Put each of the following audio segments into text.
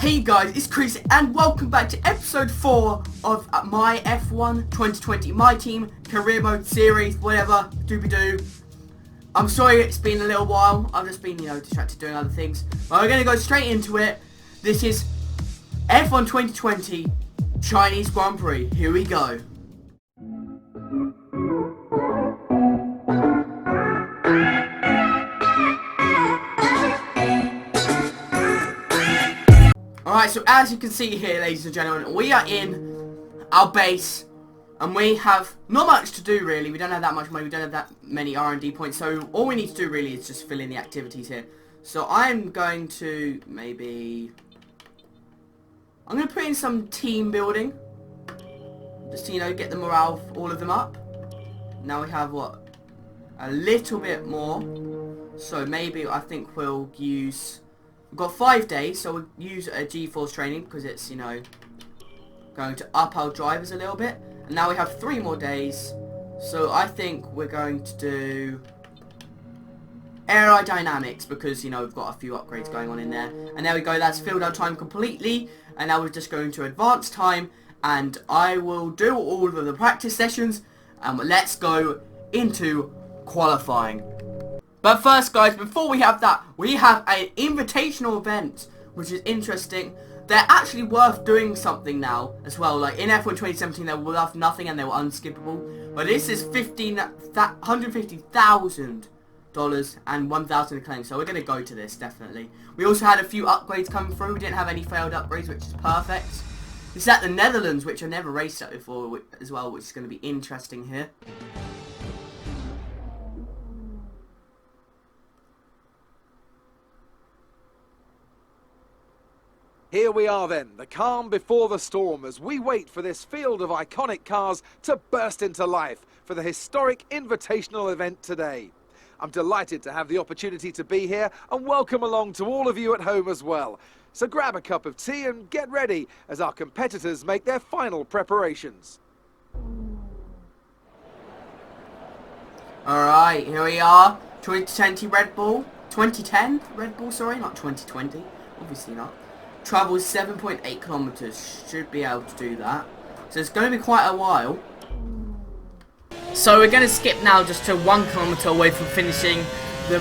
Hey guys, it's Chris and welcome back to episode 4 of my F1 2020 My Team Career Mode series, whatever, doobie-doo. I'm sorry it's been a little while, I've just been, distracted doing other things. But we're going to go straight into it. This is F1 2020 Chinese Grand Prix. Here we go. Alright, so as you can see here, ladies and gentlemen, we are in our base, and we have not much to do really. We don't have that much money, we don't have that many R&D points, so all we need to do really is just fill in the activities here. So I'm going to I'm going to put in some team building, just to, get the morale of all of them up. Now we have, what, a little bit more, so maybe I think we'll use... We've got 5 days, so we'll use a G-Force training because it's, going to up our drivers a little bit. And now we have 3 more days, so I think we're going to do Aerodynamics because, we've got a few upgrades going on in there. And there we go, that's filled our time completely. And now we're just going to advanced time, and I will do all of the practice sessions, and let's go into qualifying. But first, guys, before we have that, we have an invitational event, which is interesting. They're actually worth doing something now as well. Like in F1 2017, they were worth nothing and they were unskippable. But this is $150,000 and 1,000 acclaim. So we're going to go to this, definitely. We also had a few upgrades coming through. We didn't have any failed upgrades, which is perfect. This is at the Netherlands, which I've never raced at before as well, which is going to be interesting here. Here we are then, the calm before the storm, as we wait for this field of iconic cars to burst into life for the historic invitational event today. I'm delighted to have the opportunity to be here and welcome along to all of you at home as well. So grab a cup of tea and get ready as our competitors make their final preparations. Alright, here we are, 2020 Red Bull, 2010 Red Bull, sorry, not 2020, obviously not. Travels 7.8 kilometers, should be able to do that. So it's going to be quite a while. So we're going to skip now just to 1 kilometer away from finishing the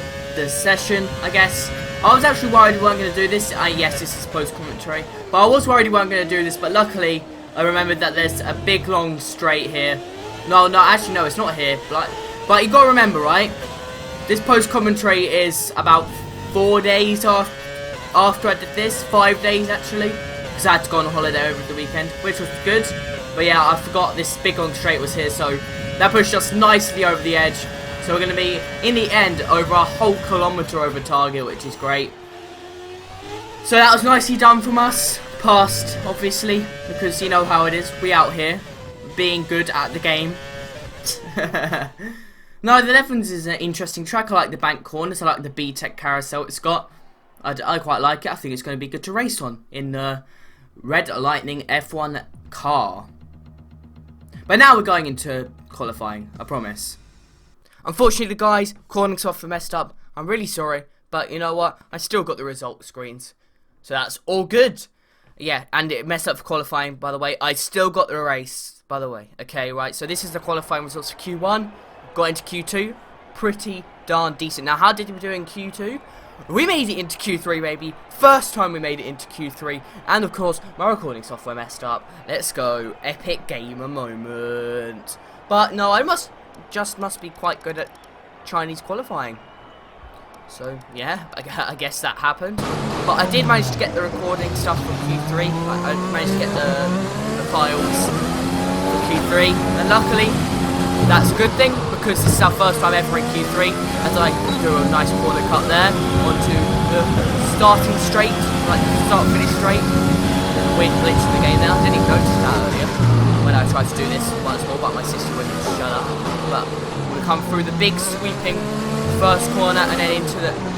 session, I guess. I was actually worried we weren't going to do this. Yes, this is post-commentary. But I was worried we weren't going to do this, but luckily I remembered that there's a big long straight here. No, actually no, it's not here. But you got to remember, right? This post-commentary is about 4 days after I did this, 5 days actually, because I had to go on a holiday over the weekend, which was good. But yeah, I forgot this big long straight was here, so that pushed us nicely over the edge. So we're going to be, in the end, over a whole kilometre over target, which is great. So that was nicely done from us, passed, obviously, because you know how it is, we out here, being good at the game. No, the Netherlands is an interesting track. I like the bank corners, I like the B-Tech carousel it's got. I quite like it. I think it's going to be good to race on in the Red Lightning F1 car. But now we're going into qualifying, I promise. Unfortunately, guys, recording software messed up. I'm really sorry, but you know what? I still got the result screens. So that's all good. Yeah, and it messed up for qualifying, by the way. I still got the race, by the way. Okay, right, so this is the qualifying results for Q1. Got into Q2. Pretty darn decent. Now, how did we do in Q2? We made it into Q3, baby. First time we made it into Q3. And, of course, my recording software messed up. Let's go. Epic gamer moment. But, no, I must be quite good at Chinese qualifying. So, yeah, I guess that happened. But I did manage to get the recording stuff from Q3. I managed to get the files for Q3. And luckily, that's a good thing, because this is our first time ever in Q3, as I do a nice corner cut there, onto the starting straight, like start-finish straight. Weird glitch in the game now, I didn't even notice that earlier, when I tried to do this once more, but my sister wouldn't shut up. But we come through the big sweeping first corner, and then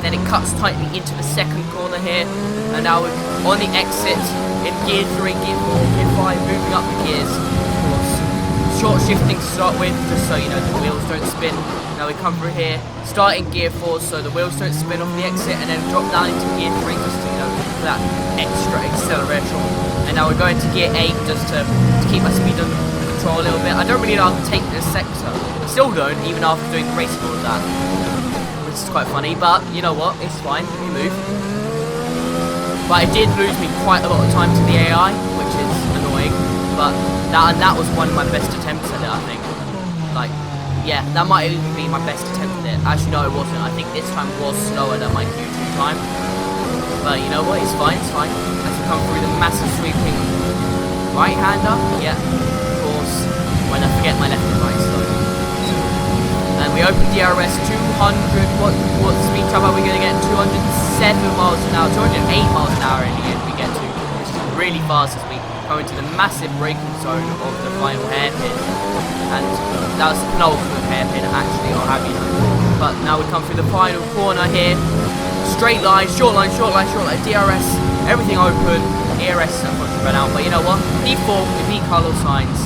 then it cuts tightly into the second corner here, and now we're on the exit in gear 3, gear 4, gear 5, moving up the gears, of course. Short shifting to start with, just so the wheels don't spin. Now we come through here, start in gear 4 so the wheels don't spin off the exit, and then drop down into gear 3 just to for that extra acceleration. And now we're going to gear 8 just to keep my speed under control a little bit. I don't really know how to take this sector. I still don't, even after doing the racing all of that. Which is quite funny, but you know what? It's fine. We move. But it did lose me quite a lot of time to the AI, which is annoying. But that was one of my best attempts at it, I think. Like, yeah, that might even be my best attempt at it. Actually, no, it wasn't. I think this time was slower than my Q2 time. But you know what? It's fine, it's fine. As we come through the massive sweeping right-hander. Yeah, of course. When I forget my left and right, so. And we open DRS 200. What speed trap are we going to get? 207 miles an hour. 208 miles an hour in the end we get to. Which is really fast as we come into the massive braking zone of the final hairpin. And that was the penultimate hairpin, actually, I'll have you know. But now we come through the final corner here. Straight line, short line, short line, short line, DRS, everything open. ERS unfortunately ran out, but you know what? P4, we beat Carlos Sainz.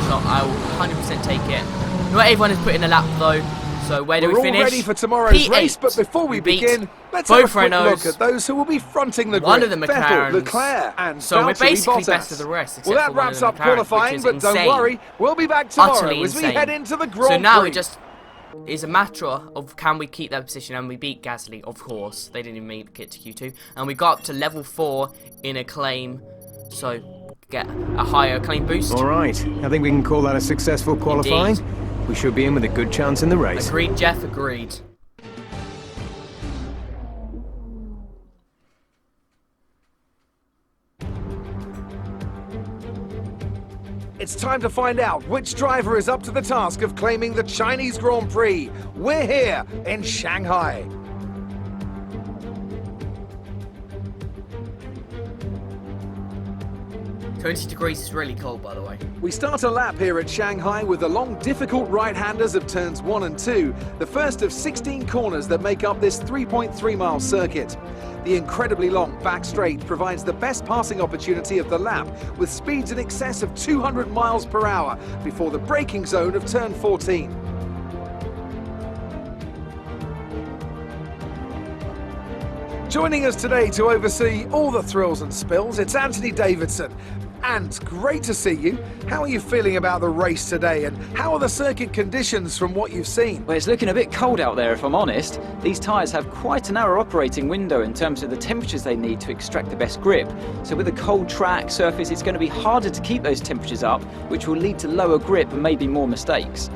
So I will 100% take it. Not everyone has put in a lap though. So where do we finish? We're all ready for tomorrow's P8. race, but before we begin, let's have a quick Renaults. look at those who will be fronting the grid. One of the Vettel, McLarens. Leclerc, and So we're Valtteri basically Bottas. best of the rest. Well, that wraps up qualifying, but don't worry, we'll be back tomorrow Utterly as we insane. head into the Grand So now Prix. it just is a matter of can we keep that position, and we beat Gasly, of course. They didn't even make it to Q2, and we got up to level 4 in acclaim, so get a higher acclaim boost. All right, I think we can call that a successful qualifying. Indeed. We should be in with a good chance in the race. Agreed, Jeff, agreed. It's time to find out which driver is up to the task of claiming the Chinese Grand Prix. We're here in Shanghai. $20 degrees is really cold, by the way. We start a lap here at Shanghai with the long, difficult right-handers of turns 1 and 2, the first of 16 corners that make up this 3.3-mile circuit. The incredibly long back straight provides the best passing opportunity of the lap, with speeds in excess of 200 miles per hour before the braking zone of turn 14. Joining us today to oversee all the thrills and spills, it's Anthony Davidson. And great to see you. How are you feeling about the race today, and how are the circuit conditions from what you've seen? Well, it's looking a bit cold out there, if I'm honest. These tyres have quite a narrow operating window in terms of the temperatures they need to extract the best grip. So with a cold track surface, it's going to be harder to keep those temperatures up, which will lead to lower grip and maybe more mistakes.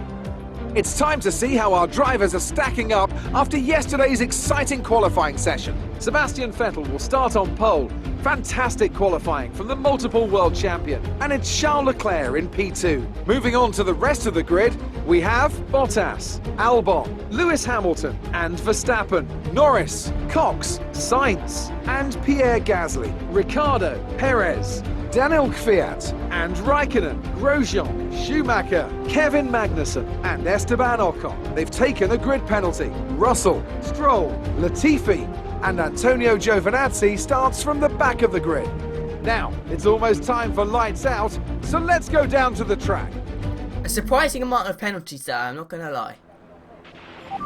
It's time to see how our drivers are stacking up after yesterday's exciting qualifying session. Sebastian Vettel will start on pole. Fantastic qualifying from the multiple world champion. And it's Charles Leclerc in P2. Moving on to the rest of the grid, we have Bottas, Albon, Lewis Hamilton and Verstappen, Norris, Cox, Sainz and Pierre Gasly, Ricciardo, Perez, Daniel Kvyat and Raikkonen, Grosjean, Schumacher, Kevin Magnussen and Esteban Ocon. They've taken a grid penalty. Russell, Stroll, Latifi and Antonio Giovinazzi starts from the back of the grid. Now, it's almost time for lights out, so let's go down to the track. A surprising amount of penalties there, I'm not gonna lie.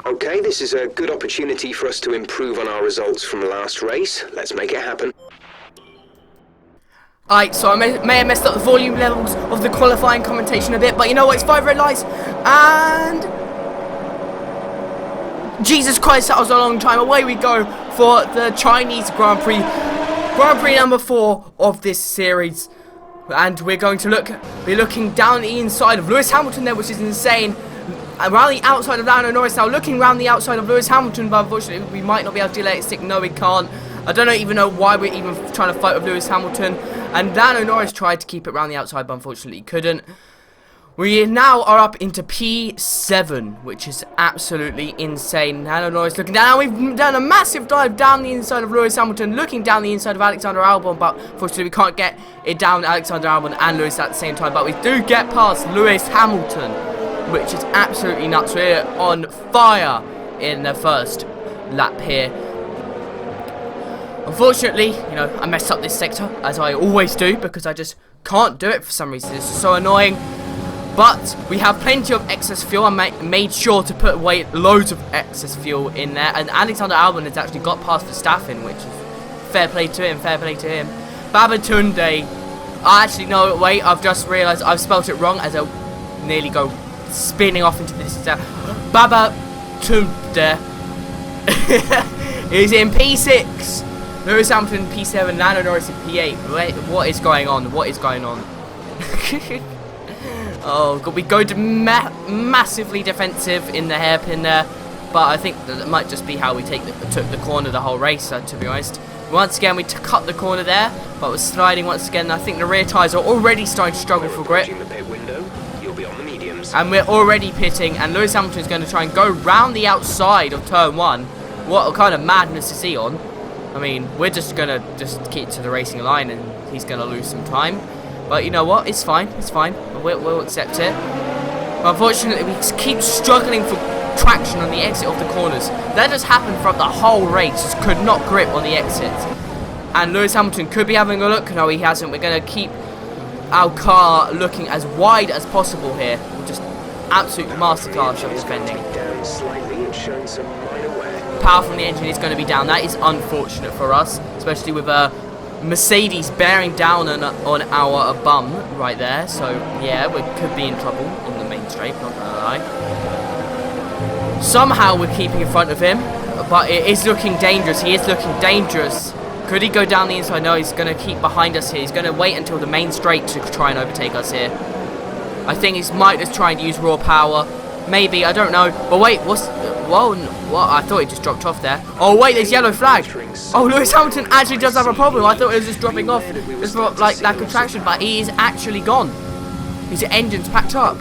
Okay, this is a good opportunity for us to improve on our results from the last race. Let's make it happen. Alright, so I may have messed up the volume levels of the qualifying commentation a bit, but you know what, it's 5 red lights, and... Jesus Christ, that was a long time. Away we go for the Chinese Grand Prix. Grand Prix number 4 of this series. And we're going to be looking down the inside of Lewis Hamilton there, which is insane. Around the outside of Lando Norris now, looking around the outside of Lewis Hamilton, but unfortunately we might not be able to delay it stick. No, we can't. I don't even know why we're even trying to fight with Lewis Hamilton. And Lando Norris tried to keep it around the outside, but unfortunately couldn't. We now are up into P7, which is absolutely insane. Lando Norris looking down. We've done a massive dive down the inside of Lewis Hamilton, looking down the inside of Alexander Albon, but unfortunately we can't get it down Alexander Albon and Lewis at the same time. But we do get past Lewis Hamilton, which is absolutely nuts. We're on fire in the first lap here. Unfortunately, you know, I messed up this sector, as I always do, because I just can't do it for some reason. It's so annoying. But we have plenty of excess fuel. I made sure to put away loads of excess fuel in there. And Alexander Albon has actually got past Verstappen, which is Fair play to him, fair play to him. Babatunde. Actually, no, wait, I've just realised I've spelt it wrong as I nearly go spinning off into this. Babatunde is in P6. Lewis Hamilton in P7, Lando Norris in P8. Wait, what is going on? What is going on? Oh, God, we go to massively defensive in the hairpin there. But I think that might just be how we took the corner the whole race, to be honest. Once again, we cut the corner there, but we're sliding once again. I think the rear tyres are already starting to struggle for grip. And we're already pitting, and Lewis Hamilton is going to try and go round the outside of turn 1. What kind of madness is he on? I mean, we're just going to keep to the racing line, and he's going to lose some time. But you know what? It's fine. It's fine. We'll accept it. But unfortunately, we keep struggling for traction on the exit of the corners. That just happened throughout the whole race. Just could not grip on the exit. And Lewis Hamilton could be having a look. No, he hasn't. We're going to keep our car looking as wide as possible here. We're just absolute masterclass of defending. Power from the engine is going to be down. That is unfortunate for us, especially with a Mercedes bearing down on our bum right there. So yeah, we could be in trouble on the main straight, not gonna lie. Somehow we're keeping in front of him, but it is looking dangerous. He is looking dangerous. Could he go down the inside? No, he's going to keep behind us here. He's going to wait until the main straight to try and overtake us here. I think he might just try and use raw power. Maybe, I don't know. But wait, whoa, what? I thought he just dropped off there. Oh wait, there's yellow flag. Oh, Lewis Hamilton actually does have a problem. I thought it was just dropping off just for like lack of traction, but he is actually gone. His engine's packed up.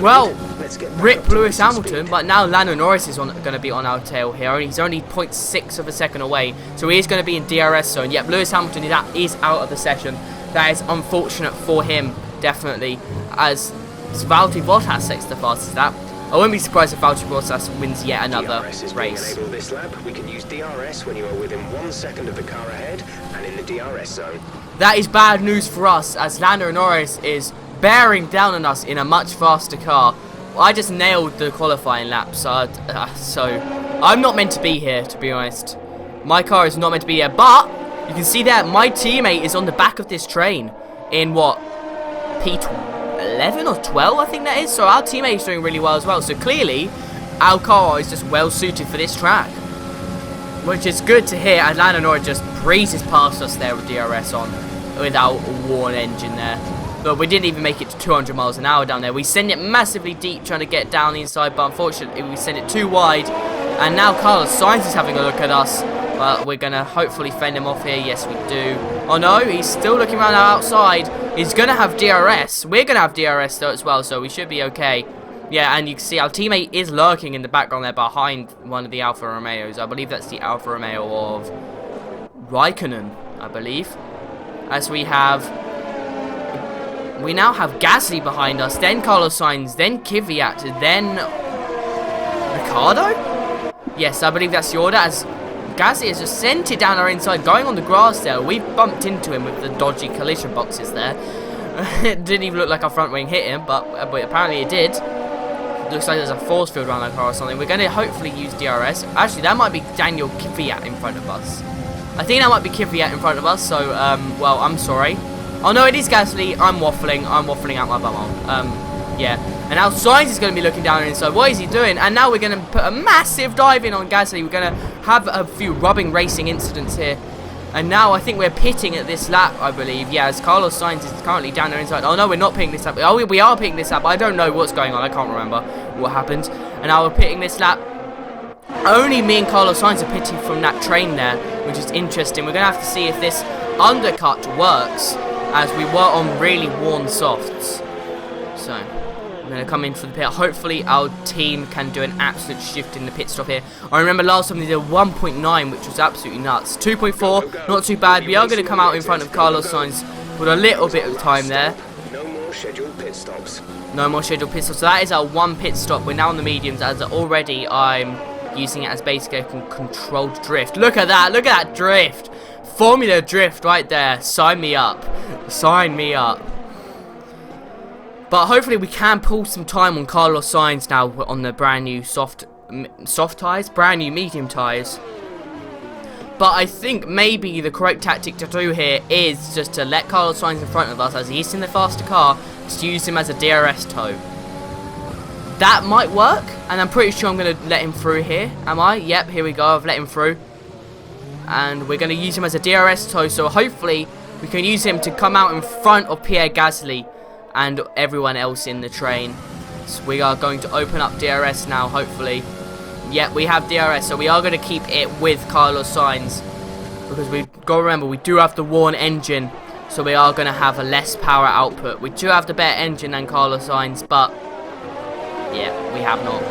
Well, rip Lewis Hamilton, but now Lando Norris is going to be on our tail here. He's only 0.6 of a second away, so he is going to be in DRS zone. Yep, Lewis Hamilton is out of the session. That is unfortunate for him, definitely, as Valtteri Bottas takes the fastest lap. I wouldn't be surprised if Valtteri Bottas wins yet another race. This lap. We can use DRS when you are within 1 second of the car ahead and in the DRS zone. That is bad news for us, as Lando Norris is bearing down on us in a much faster car. I just nailed the qualifying lap, so I'm not meant to be here, to be honest. My car is not meant to be here, but you can see that my teammate is on the back of this train in what, P11 or 12, I think that is. So our teammate is doing really well as well. So clearly, our car is just well suited for this track, which is good to hear. And Lando Norris just breezes past us there with DRS on, with our worn engine there. But we didn't even make it to 200 miles an hour down there. We send it massively deep trying to get down the inside, but unfortunately we send it too wide. And now Carlos Sainz is having a look at us. But we're going to hopefully fend him off here. Yes, we do. Oh no, he's still looking around our outside. He's going to have DRS. We're going to have DRS though as well, so we should be okay. Yeah, and you can see our teammate is lurking in the background there behind one of the Alfa Romeos. I believe that's the Alfa Romeo of Raikkonen, I believe. As we now have Gasly behind us, then Carlos Sainz, then Kvyat, then Ricciardo? Yes, I believe that's the order, as Gasly has just sent it down our inside, going on the grass there. We bumped into him with the dodgy collision boxes there. It didn't even look like our front wing hit him, but apparently it did. Looks like there's a force field around that car or something. We're going to hopefully use DRS. Actually, that might be Daniel Kvyat in front of us. I think that might be Kvyat in front of us, so, well, I'm sorry. Oh, no, it is Gasly. I'm waffling out my bum on. Yeah. And now Sainz is going to be looking down inside. What is he doing? And now we're going to put a massive dive in on Gasly. We're going to have a few rubbing racing incidents here. And now I think we're pitting at this lap, I believe. Yeah, as Carlos Sainz is currently down there inside. Oh, no, we're not pitting this lap. Oh, we are pitting this lap. I don't know what's going on. I can't remember what happened. And now we're pitting this lap. Only me and Carlos Sainz are pitting from that train there, which is interesting. We're going to have to see if this undercut works, as we were on really worn softs. So I'm going to come in for the pit. Hopefully our team can do an absolute shift in the pit stop here. I remember last time they did 1.9, which was absolutely nuts. 2.4, not too bad. We are going to come out in front of Carlos Sainz with a little bit of time there. No more scheduled pit stops. No more scheduled pit stops. So that is our one pit stop. We're now on the mediums, as already I'm using it as basically a controlled drift. Look at that. Look at that drift. Formula drift right there. Sign me up. Sign me up. But hopefully we can pull some time on Carlos Sainz now on the brand new soft tyres, brand new medium tyres. But But I think maybe the correct tactic to do here is just to let Carlos Sainz in front of us as he's in the faster car, just use him as a DRS tow. That might work, and I'm pretty sure I'm going to let him through here. Am I? Yep, here we go. I've let him through. And we're going to use him as a DRS tow, so hopefully we can use him to come out in front of Pierre Gasly and everyone else in the train. So we are going to open up DRS now, hopefully. Yep, we have DRS, so we are going to keep it with Carlos Sainz. Because we've got to remember, we do have the worn engine, so we are going to have a less power output. We do have the better engine than Carlos Sainz, but yeah, we have not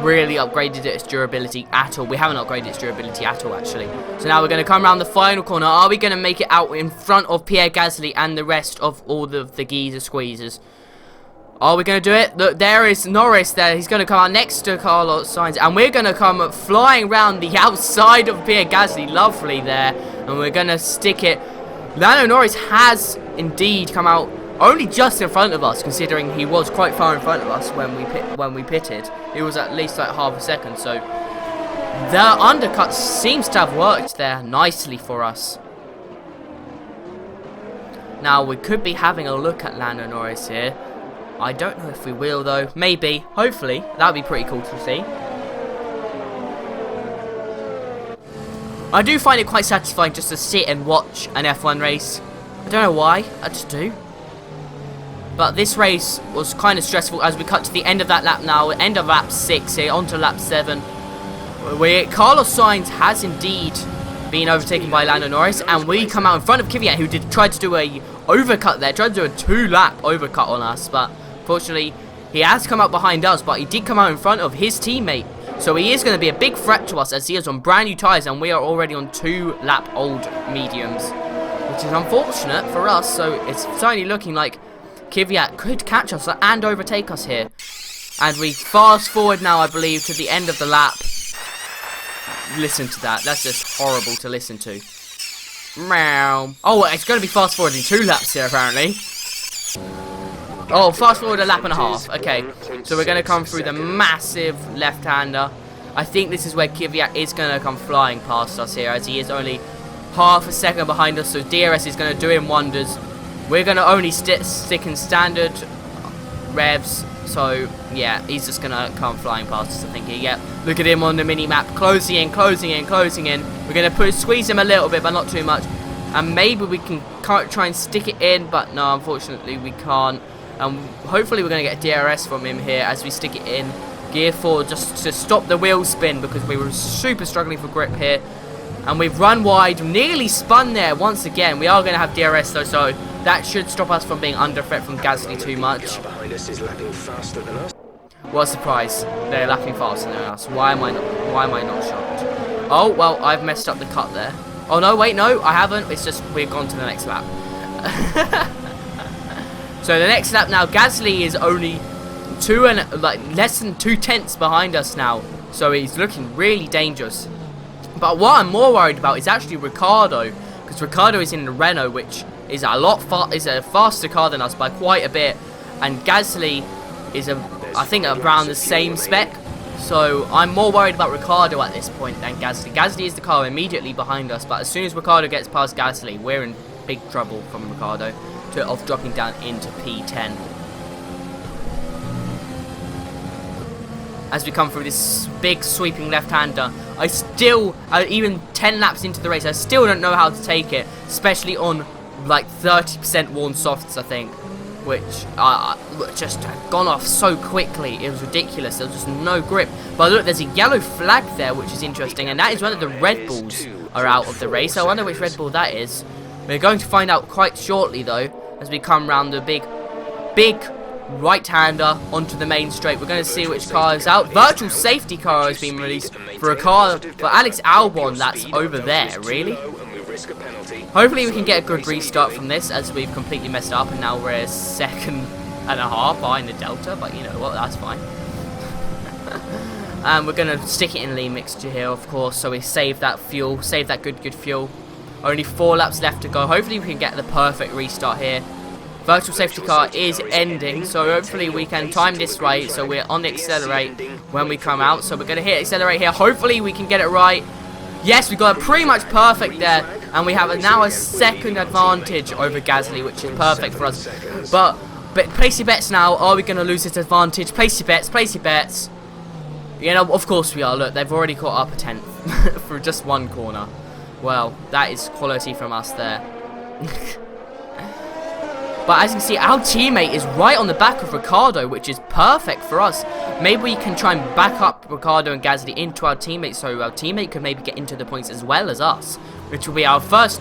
really upgraded its durability at all. We haven't upgraded its durability at all, actually. So now we're going to come around the final corner. Are we going to make it out in front of Pierre Gasly and the rest of all of the geezer squeezers? Are we going to do it? Look, there is Norris there. He's going to come out next to Carlos Sainz. And we're going to come flying around the outside of Pierre Gasly. Lovely there. And we're going to stick it. Lando Norris has indeed come out only just in front of us, considering he was quite far in front of us when we pitted. It was at least like half a second. So the undercut seems to have worked there nicely for us. Now we could be having a look at Lando Norris here. I don't know if we will though. Maybe. Hopefully. That would be pretty cool to see. I do find it quite satisfying just to sit and watch an F1 race. I don't know why. I just do. But this race was kind of stressful as we cut to the end of that lap now. End of lap 6 here. On to lap 7. Carlos Sainz has indeed been overtaken by Lando Norris. And we come out in front of Kvyat, who tried to do a overcut there. Tried to do a 2-lap overcut on us. But fortunately, he has come up behind us, but he did come out in front of his teammate. So he is going to be a big threat to us as he is on brand new tyres and we are already on 2-lap old mediums. Which is unfortunate for us, so it's certainly looking like Kvyat could catch us and overtake us here. And we fast forward now, I believe, to the end of the lap. Listen to that. That's just horrible to listen to. Meow. Oh, it's going to be fast forwarding 2 laps here, apparently. Oh, fast forward a lap and a half. Okay, so we're going to come through the massive left-hander. I think this is where Kvyat is going to come flying past us here, as he is only half a second behind us, so DRS is going to do him wonders. We're going to only stick in standard revs, so yeah, he's just going to come flying past us, I think. Yeah, look at him on the mini-map, closing in, closing in, closing in. We're going to squeeze him a little bit, but not too much. And maybe we can try and stick it in, but no, unfortunately we can't. And hopefully we're going to get DRS from him here as we stick it in gear 4 just to stop the wheel spin, because we were super struggling for grip here. And we've run wide, nearly spun there once again. We are going to have DRS though, so that should stop us from being under threat from Gasly too much. What a surprise. They're lapping faster than us. Why am I not shocked? Oh, well, I've messed up the cut there. Oh no, wait, no, I haven't. It's just we've gone to the next lap. So the next lap now, Gasly is only less than 2 tenths behind us now. So he's looking really dangerous. But what I'm more worried about is actually Ricciardo, because Ricciardo is in the Renault, which is a faster car than us by quite a bit, and Gasly is I think around the same spec. So I'm more worried about Ricciardo at this point than Gasly. Gasly is the car immediately behind us, but as soon as Ricciardo gets past Gasly, we're in big trouble from Ricciardo of dropping down into P10. As we come through this big sweeping left-hander, I still, even 10 laps into the race, I still don't know how to take it, especially on like 30% worn softs, I think, which just had gone off so quickly. It was ridiculous. There was just no grip. But look, there's a yellow flag there, which is interesting, and that is one of the Red Bulls are out of the race. I wonder which Red Bull that is. We're going to find out quite shortly, though, as we come round the big right-hander onto the main straight. We're going to see which car is out. Virtual safety car has been released for a car for Alex Albon that's over there, really. Hopefully we can get a good restart from this, as we've completely messed up and now we're a second and a half behind the Delta, but you know what, that's fine. And we're going to stick it in lean mixture here, of course, so we save that fuel, save that good fuel. Only 4 laps left to go. Hopefully we can get the perfect restart here. Virtual safety car is ending, so hopefully we can time this right, so we're on accelerate when we come out. So we're going to hit accelerate here. Hopefully we can get it right. Yes, we got it pretty much perfect there, and we have now a second advantage over Gasly, which is perfect for us. But place your bets now. Are we going to lose this advantage? Place your bets. Place your bets. You know, of course we are. Look, they've already caught up a 10th for just one corner. Well, that is quality from us there. But as you can see, our teammate is right on the back of Ricardo, which is perfect for us. Maybe we can try and back up Ricardo and Gasly into our teammate, so our teammate could maybe get into the points as well as us, which will be our first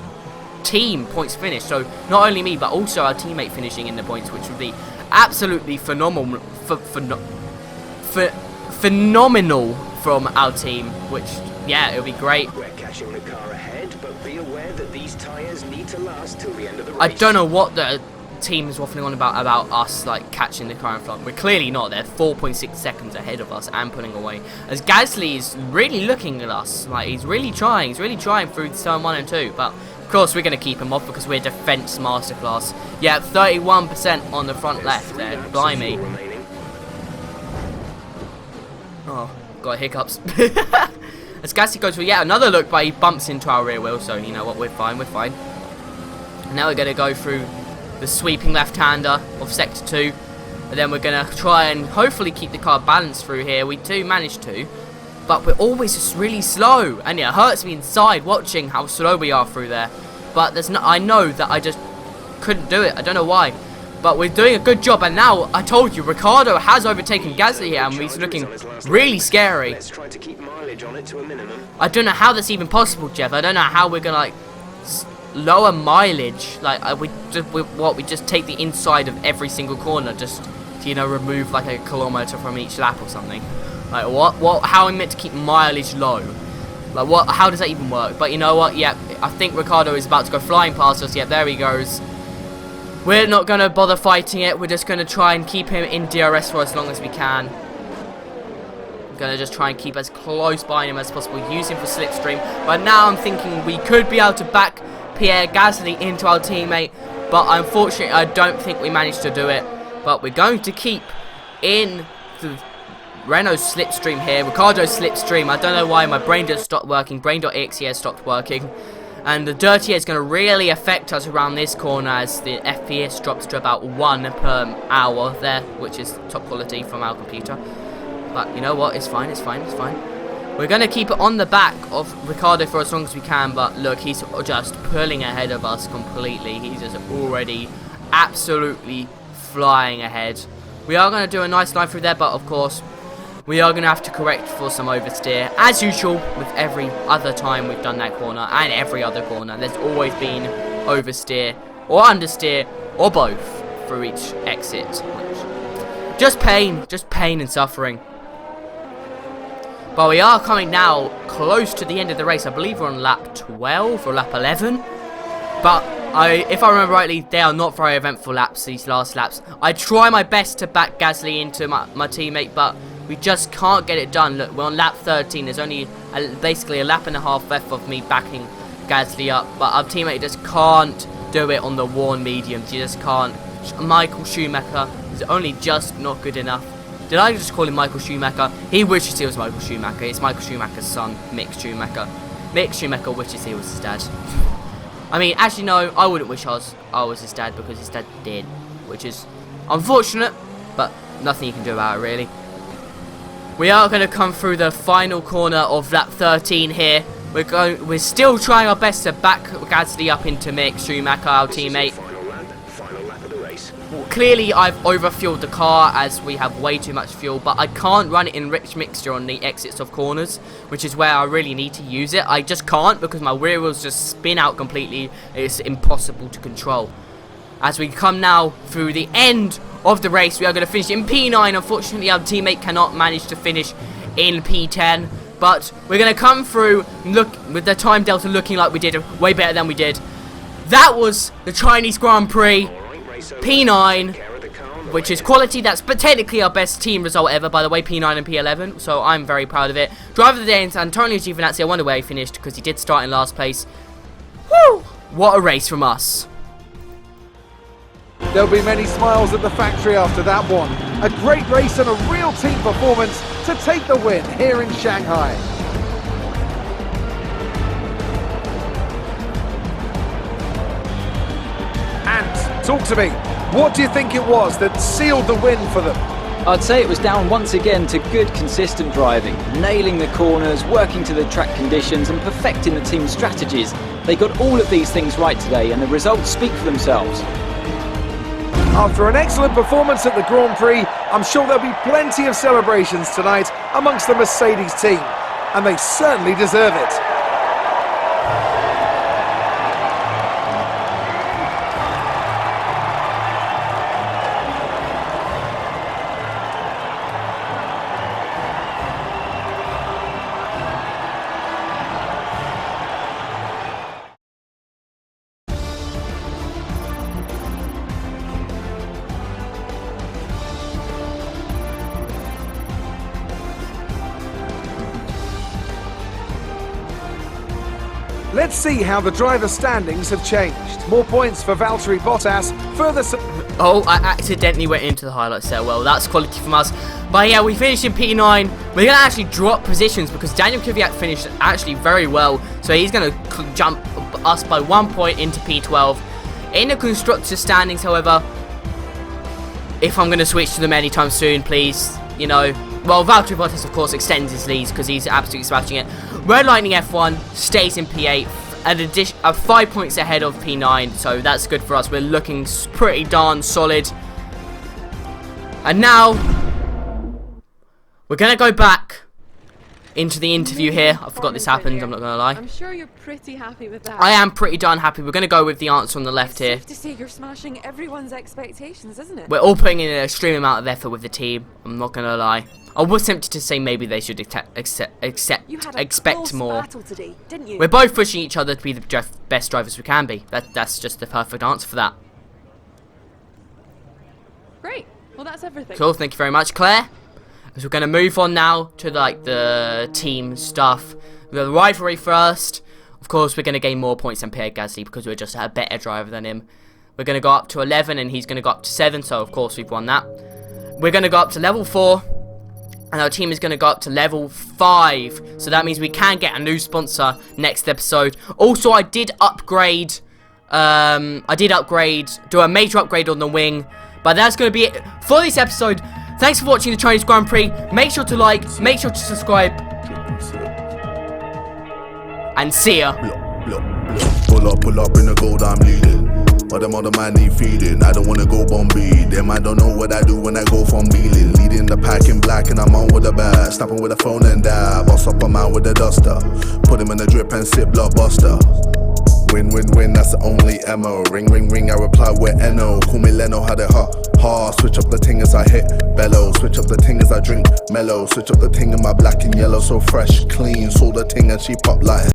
team points finish. So not only me, but also our teammate finishing in the points, which would be absolutely phenomenal. Phenomenal from our team, which, yeah, it'll be great. We're catching the car ahead, but be aware that these tyres need to last till the end of the race. I don't know what the team is waffling on about us like catching the car in front. We're clearly not. They're 4.6 seconds ahead of us and pulling away. As Gasly is really looking at us, like he's really trying through turn 1 and 2. But of course we're going to keep him off because we're defense masterclass. Yeah, 31% on the front left there. Blimey. Oh, got hiccups. As Gasly goes for yet another look, but he bumps into our rear wheel, so you know what, we're fine. And now we're going to go through the sweeping left-hander of Sector 2. And then we're going to try and hopefully keep the car balanced through here. We do manage to, but we're always just really slow. And it hurts me inside watching how slow we are through there. But there's no, I know that I just couldn't do it. I don't know why. But we're doing a good job, and now, I told you, Ricardo has overtaken Gasly here, and he's looking really scary. Let's try to keep mileage on it to a minimum. I don't know how that's even possible, Jeff. I don't know how we're gonna, like, lower mileage. Like, we just take the inside of every single corner, just to, you know, remove, like, a kilometer from each lap or something. Like, how am I meant to keep mileage low? Like, how does that even work? But you know what, yeah, I think Ricardo is about to go flying past us. Yeah, there he goes. We're not going to bother fighting it. We're just going to try and keep him in DRS for as long as we can. We're going to just try and keep as close by him as possible. Use him for slipstream. But now I'm thinking we could be able to back Pierre Gasly into our teammate. But unfortunately, I don't think we managed to do it. But we're going to keep in the Renault's slipstream here. Ricardo's slipstream. I don't know why my brain just stopped working. Brain.exe has stopped working. And the dirty air is going to really affect us around this corner as the FPS drops to about 1 per hour there, which is top quality from our computer. But you know what? It's fine. We're going to keep it on the back of Ricardo for as long as we can. But look, he's just pulling ahead of us completely. He's just already absolutely flying ahead. We are going to do a nice line through there, but of course, we are going to have to correct for some oversteer. As usual, with every other time we've done that corner, and every other corner, there's always been oversteer, or understeer, or both, through each exit. Just pain and suffering. But we are coming now close to the end of the race. I believe we're on lap 12 or lap 11. But if I remember rightly, they are not very eventful laps, these last laps. I try my best to back Gasly into my teammate, but we just can't get it done. Look, we're on lap 13. There's only basically a lap and a half left of me backing Gasly up. But our teammate just can't do it on the worn mediums. You just can't. Michael Schumacher is only just not good enough. Did I just call him Michael Schumacher? He wishes he was Michael Schumacher. It's Michael Schumacher's son, Mick Schumacher. Mick Schumacher wishes he was his dad. I mean, actually no, I wouldn't wish I was his dad because his dad did. Which is unfortunate, but nothing you can do about it really. We are going to come through the final corner of lap 13 here. We're still trying our best to back Gasly up into Mick Schumacher, our teammate. Final lap of the race. Well, clearly I've overfueled the car as we have way too much fuel, but I can't run it in rich mixture on the exits of corners, which is where I really need to use it. I just can't because my rear wheels just spin out completely. It's impossible to control. As we come now through the end of the race, we are going to finish in P9. Unfortunately, our teammate cannot manage to finish in P10. But we're going to come through, look with the time delta looking like we did way better than we did. That was the Chinese Grand Prix, P9, which is quality. That's but technically our best team result ever, by the way, P9 and P11. So I'm very proud of it. Driver of the day is Antonio Giovinazzi. I wonder where he finished because he did start in last place. Woo! What a race from us. There'll be many smiles at the factory after that one. A great race and a real team performance to take the win here in Shanghai. talk to me. What do you think it was that sealed the win for them? I'd say it was down once again to good consistent driving, nailing the corners, working to the track conditions and perfecting the team's strategies. They got all of these things right today and the results speak for themselves. After an excellent performance at the Grand Prix, I'm sure there'll be plenty of celebrations tonight amongst the Mercedes team, and they certainly deserve it. Let's see how the driver standings have changed. More points for Valtteri Bottas, further... Oh, I accidentally went into the highlights there. Well, that's quality from us. But yeah, we finished in P9. We're going to actually drop positions because Daniel Kvyat finished actually very well. So he's going to jump us by 1 point into P12. In the constructor standings, however, if I'm going to switch to them anytime soon, please, you know... Well, Valtteri Bottas, of course, extends his leads because he's absolutely smashing it. Red Lightning F1 stays in P8, at 5 points ahead of P9, so that's good for us. We're looking pretty darn solid. And now, we're going to go back into the interview here. I forgot this happened, I'm not going to lie. I'm sure you're pretty happy with that. I am pretty darn happy. We're going to go with the answer on the left here. It's safe to say you're smashing everyone's expectations, isn't it? We're all putting in an extreme amount of effort with the team, I'm not going to lie. I was tempted to say maybe they should expect more. Battle today, didn't you? We're both pushing each other to be the best drivers we can be. That's just the perfect answer for that. Great. Well, that's everything. Cool, thank you very much, Claire. So we're going to move on now to like the team stuff. The rivalry first. Of course, we're going to gain more points than Pierre Gasly because we're just a better driver than him. We're going to go up to 11 and he's going to go up to 7, so of course we've won that. We're going to go up to level 4. And our team is going to go up to level 5. So that means we can get a new sponsor next episode. Also, I did upgrade. Do a major upgrade on the wing. But that's going to be it for this episode. Thanks for watching the Chinese Grand Prix. Make sure to like, make sure to subscribe. And see ya. Pull up in the gold, I'm leading. But them other man need feeding. I don't wanna go Bombay. Them I don't know what I do when I go from dealing. Leading the pack in black and I'm on with a bag. Snapping with a phone and dab. Boss up a man with a duster. Put him in the drip and sip blockbuster. Win, win, win, that's the only ammo. Ring, ring, ring, I reply with N-O. Call me Leno, had it hard. Switch up the ting as I hit bellow. Switch up the ting as I drink mellow. Switch up the ting in my black and yellow. So fresh, clean, saw the ting and she pop like